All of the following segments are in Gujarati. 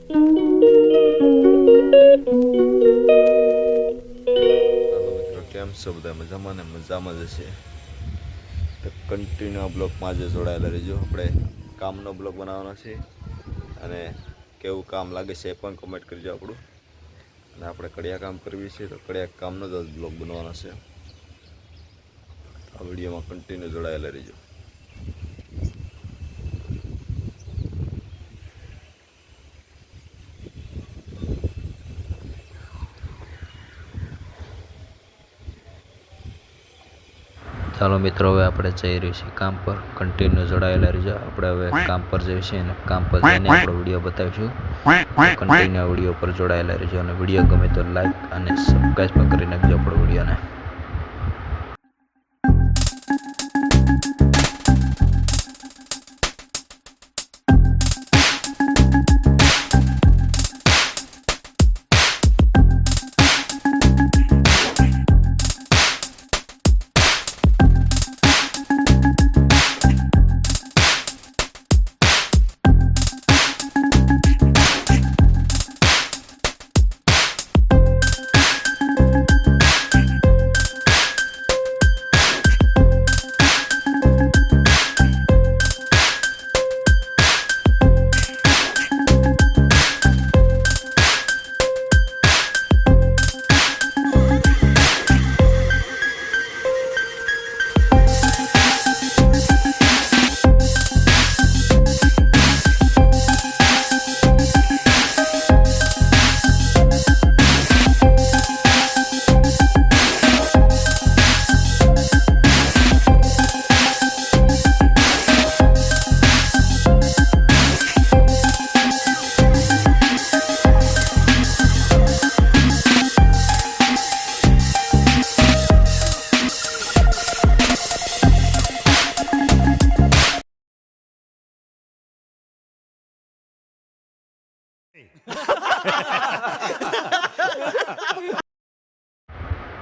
હાલો મિત્રો, કેમ છો બધા? મજામાં ને? મજામાં જ હશે તો કન્ટિન્યુ બ્લોગમાં આજે જોડાયેલા રહેજો. આપણે કામનો બ્લોગ બનાવવાનો છે અને કેવું કામ લાગે છે એ પણ કમેન્ટ કરજો આપણું. અને આપણે કડિયા કામ કરવી છે તો કડિયા કામનો જ બ્લોગ બનવાનો છે. આ વિડીયોમાં કન્ટિન્યુ જોડાયેલા રહેજો. ચાલો મિત્રો, હવે આપણે જઈ રહ્યું છીએ કામ પર. કન્ટિન્યુ જોડાયેલા રહેજો. આપણે હવે કામ પર જઈશું અને કામ પર જઈને આપણો વિડીયો બતાવીશું. કન્ટિન્યુ વિડીયો પર જોડાયેલા રહેજો અને વિડીયો ગમે તો લાઈક અને સબસ્ક્રાઈબ પણ કરી નાખજો આપણો વિડીયોને.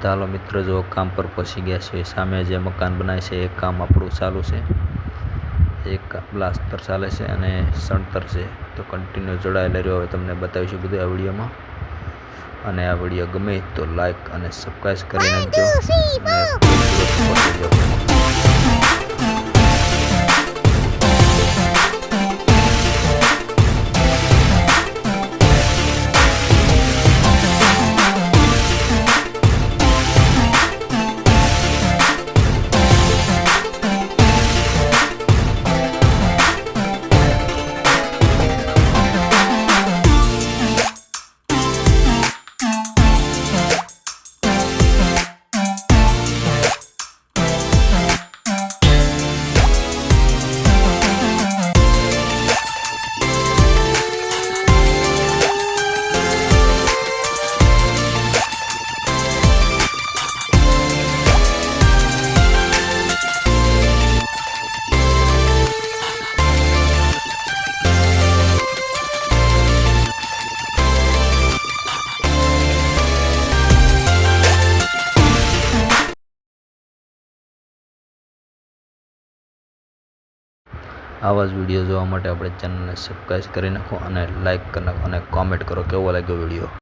ચાલો મિત્રો, જો કામ પર પહોંચી ગયા છે. સામે જે મકાન બનાવે છે એ કામ આપણું ચાલુ છે. એક પ્લાસ્ટર ચાલે છે અને સણતર છે. તો કન્ટિન્યુ જોડાયેલા રહ્યો. હવે તમને બતાવીશું બધું આ વિડીયોમાં. અને આ વિડીયો ગમે તો લાઈક અને સબસ્ક્રાઈબ કરી નાખજો. આવા જ વિડીયો જોવા માટે આપણે ચેનલને સબસ્ક્રાઈબ કરી નાખો અને લાઈક કરી નાખો અને કોમેન્ટ કરો કેવો લાગ્યો વિડીયો.